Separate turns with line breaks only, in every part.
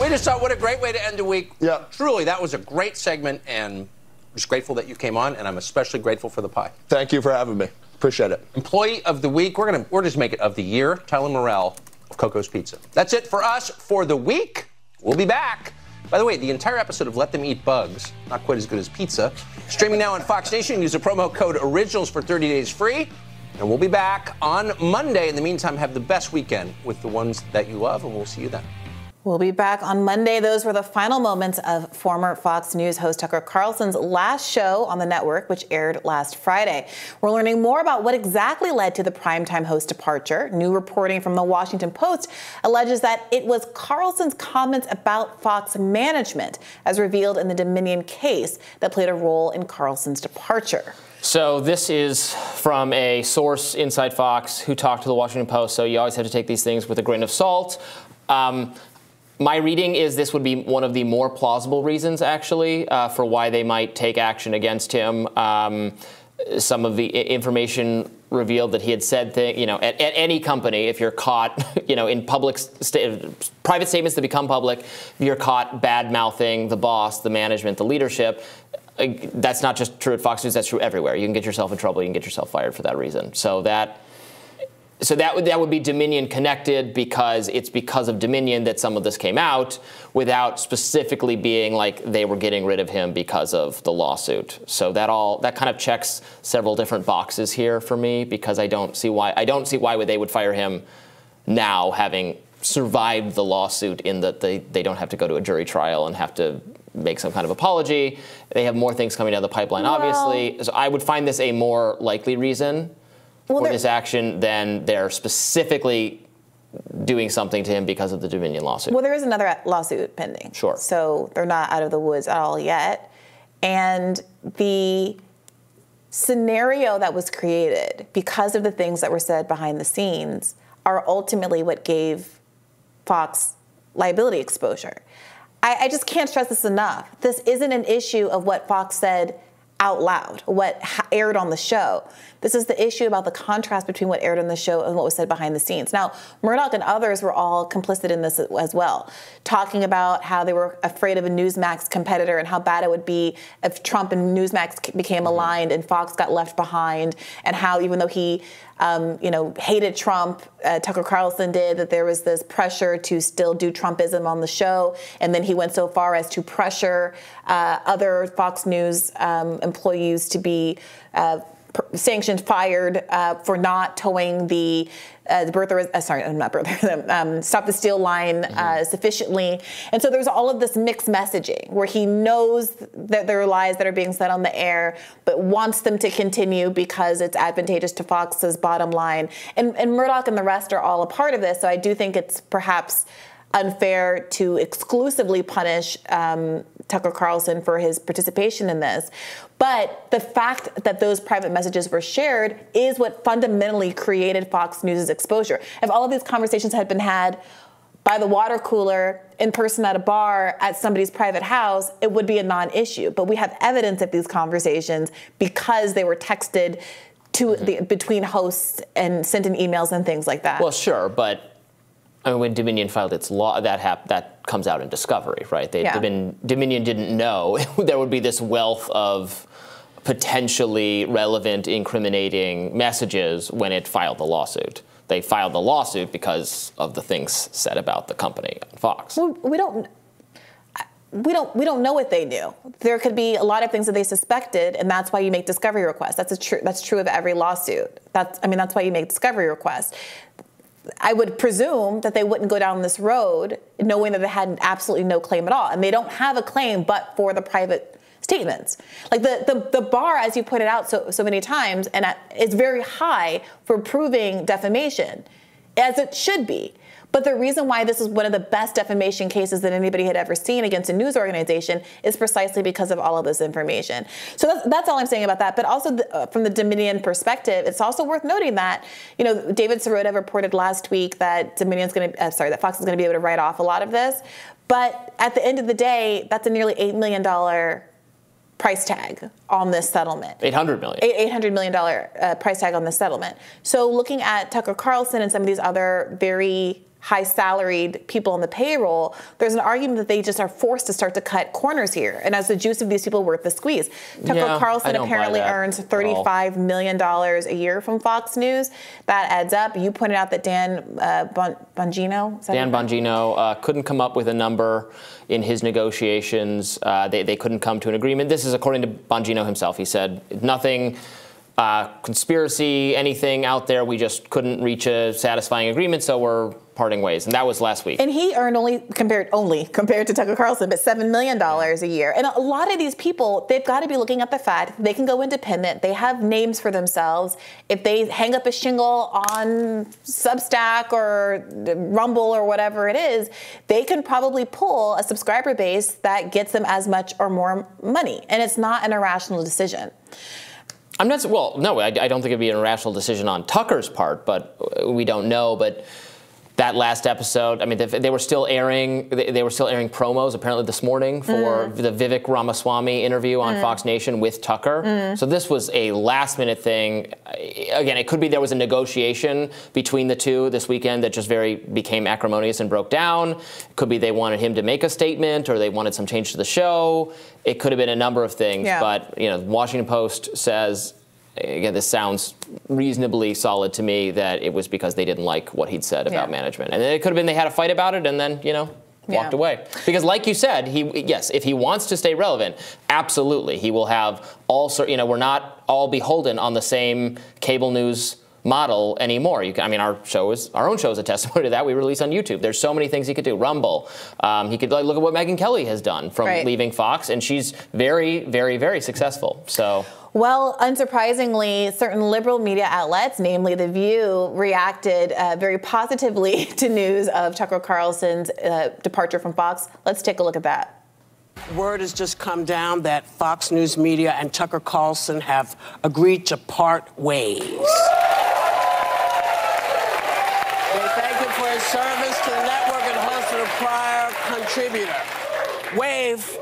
We just thought, what a great way to end the week.
Yeah.
Truly, that was a great segment, and I'm just grateful that you came on, and I'm especially grateful for the pie.
Thank you for having me. Appreciate it.
Employee of the week, we're just make it of the year, Tyler Morrell of Coco's Pizza. That's it for us for the week. We'll be back. By the way, the entire episode of Let Them Eat Bugs, not quite as good as pizza, streaming now on Fox Nation. Use the promo code ORIGINALS for 30 days free. And we'll be back on Monday. In the meantime, have the best weekend with the ones that you love, and we'll see you then.
We'll be back on Monday. Those were the final moments of former Fox News host Tucker Carlson's last show on the network, which aired last Friday. We're learning more about what exactly led to the primetime host departure. New reporting from the Washington Post alleges that it was Carlson's comments about Fox management, as revealed in the Dominion case, that played a role in Carlson's departure.
So this is from a source inside Fox who talked to the Washington Post, so you always have to take these things with a grain of salt. My reading is this would be one of the more plausible reasons, actually, for why they might take action against him. Some of the information revealed that he had said things, at any company, if you're caught, in private statements that become public, if you're caught bad-mouthing the boss, the management, the leadership, that's not just true at Fox News, that's true everywhere. You can get yourself in trouble, you can get yourself fired for that reason. So that would be Dominion connected, because it's because of Dominion that some of this came out, without specifically being like they were getting rid of him because of the lawsuit. So that kind of checks several different boxes here for me, because I don't see why they would fire him now, having survived the lawsuit, in that they don't have to go to a jury trial and have to make some kind of apology. They have more things coming down the pipeline, obviously. So I would find this a more likely reason for this action than they're specifically doing something to him because of the Dominion lawsuit.
Well, there is another lawsuit pending.
Sure.
So they're not out of the woods at all yet. And the scenario that was created because of the things that were said behind the scenes are ultimately what gave Fox liability exposure. I just can't stress this enough. This isn't an issue of what Fox said out loud, what aired on the show. This is the issue about the contrast between what aired on the show and what was said behind the scenes. Now, Murdoch and others were all complicit in this as well, talking about how they were afraid of a Newsmax competitor and how bad it would be if Trump and Newsmax became aligned and Fox got left behind, and how even though he hated Trump, Tucker Carlson did, that there was this pressure to still do Trumpism on the show. And then he went so far as to pressure other Fox News employees to be sanctioned, fired for not towing the Stop the Steal line sufficiently. And so there's all of this mixed messaging where he knows that there are lies that are being said on the air, but wants them to continue because it's advantageous to Fox's bottom line. And Murdoch and the rest are all a part of this. So I do think it's perhaps unfair to exclusively punish Tucker Carlson for his participation in this. But the fact that those private messages were shared is what fundamentally created Fox News' exposure. If all of these conversations had been had by the water cooler, in person at a bar, at somebody's private house, it would be a non-issue. But we have evidence of these conversations because they were texted to between hosts and sent in emails and things like that.
Well, sure, but I mean, when Dominion filed its law, that comes out in discovery, right? Dominion didn't know there would be this wealth of potentially relevant, incriminating messages when it filed the lawsuit. They filed the lawsuit because of the things said about the company on Fox.
Well, we don't know what they knew. There could be a lot of things that they suspected, and that's why you make discovery requests. That's true of every lawsuit. That's why you make discovery requests. I would presume that they wouldn't go down this road knowing that they had absolutely no claim at all. And they don't have a claim but for the private statements. Like the bar, as you pointed out so many times, and it's very high for proving defamation, as it should be. But the reason why this is one of the best defamation cases that anybody had ever seen against a news organization is precisely because of all of this information. So that's all I'm saying about that. But also from the Dominion perspective, it's also worth noting that, David Sirota reported last week that that Fox is going to be able to write off a lot of this. But at the end of the day, that's a nearly $8 million price tag on this settlement.
$800 million.
$800 million price tag on this settlement. So looking at Tucker Carlson and some of these other very high salaried people on the payroll, there's an argument that they just are forced to start to cut corners here. And as the juice of these people worth the squeeze. Tucker Carlson apparently earns $35 million a year from Fox News. That adds up. You pointed out that Dan Bongino
couldn't come up with a number in his negotiations. They couldn't come to an agreement. This is according to Bongino himself. He said nothing conspiracy, anything out there. We just couldn't reach a satisfying agreement, so we're parting ways. And that was last week.
And he earned compared to Tucker Carlson, but $7 million a year. And a lot of these people, they've got to be looking at the fact they can go independent. They have names for themselves. If they hang up a shingle on Substack or Rumble or whatever it is, they can probably pull a subscriber base that gets them as much or more money. And it's not an irrational decision.
I don't think it'd be an irrational decision on Tucker's part, but we don't know. But that last episode, I mean, they were still airing promos apparently this morning for the Vivek Ramaswamy interview on Fox Nation with Tucker. So this was a last-minute thing. Again, it could be there was a negotiation between the two this weekend that just became acrimonious and broke down. It could be they wanted him to make a statement or they wanted some change to the show. It could have been a number of things. Yeah. But Washington Post says, again, this sounds reasonably solid to me, that it was because they didn't like what he'd said about management. And it could have been they had a fight about it and then, walked away. Because like you said, if he wants to stay relevant, absolutely. He will have we're not all beholden on the same cable news model anymore. Our own show is a testimony to that. We release on YouTube. There's so many things he could do. Rumble. He could look at what Megyn Kelly has done from leaving Fox, and she's very, very, very successful. So.
Well, unsurprisingly, certain liberal media outlets, namely The View, reacted very positively to news of Tucker Carlson's departure from Fox. Let's take a look at that.
Word has just come down that Fox News Media and Tucker Carlson have agreed to part ways. They thank him for his service to the network and host of a prior contributor. Wave.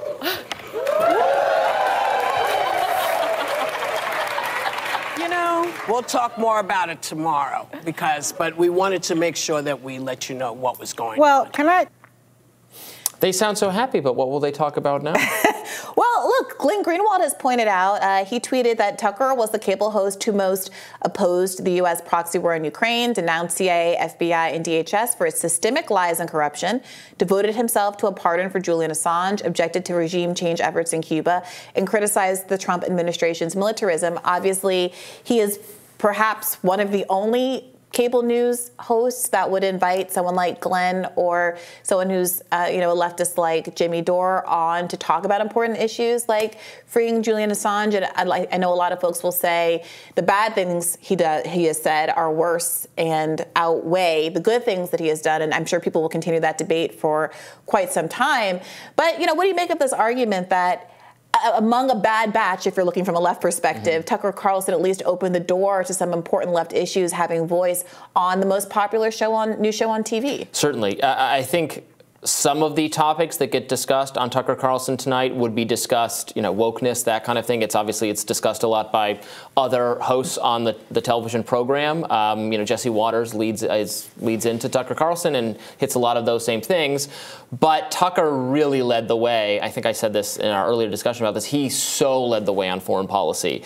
We'll talk more about it tomorrow but we wanted to make sure that we let you know what was going on.
Well,
They sound so happy, but what will they talk about now?
Well, look, Glenn Greenwald has pointed out, he tweeted that Tucker was the cable host who most opposed the U.S. proxy war in Ukraine, denounced CIA, FBI, and DHS for its systemic lies and corruption, devoted himself to a pardon for Julian Assange, objected to regime change efforts in Cuba, and criticized the Trump administration's militarism. Obviously, he is perhaps one of the only cable news hosts that would invite someone like Glenn or someone who's a leftist like Jimmy Dore on to talk about important issues like freeing Julian Assange. And I know a lot of folks will say the bad things he has said are worse and outweigh the good things that he has done. And I'm sure people will continue that debate for quite some time. But what do you make of this argument that among a bad batch, if you're looking from a left perspective, Tucker Carlson at least opened the door to some important left issues having voice on the most popular news show on TV?
Certainly. I think some of the topics that get discussed on Tucker Carlson tonight would be discussed, wokeness, that kind of thing. It's discussed a lot by other hosts on the television program. Jesse Waters leads into Tucker Carlson and hits a lot of those same things. But Tucker really led the way. I think I said this in our earlier discussion about this. He so led the way on foreign policy,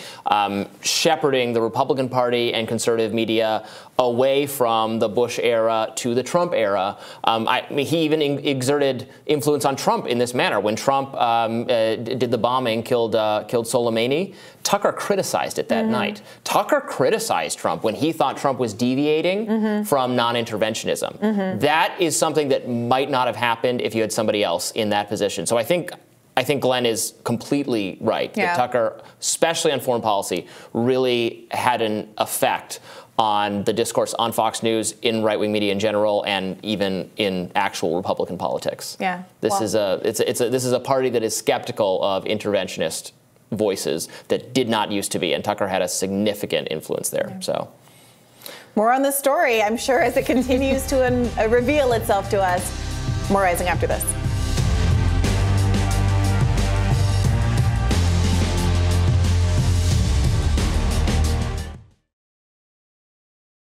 shepherding the Republican Party and conservative media away from the Bush era to the Trump era. He even exerted influence on Trump in this manner. When Trump did the bombing, killed Soleimani, Tucker criticized it that night. Tucker criticized Trump when he thought Trump was deviating from non-interventionism. That is something that might not have happened if you had somebody else in that position. So I think Glenn is completely right. That Tucker, especially on foreign policy, really had an effect on the discourse on Fox News, in right-wing media in general, and even in actual Republican politics. Yeah. This is a party that is skeptical of interventionist voices that did not used to be, and Tucker had a significant influence there. So.
More on this story, I'm sure, as it continues to reveal itself to us. More Rising after this.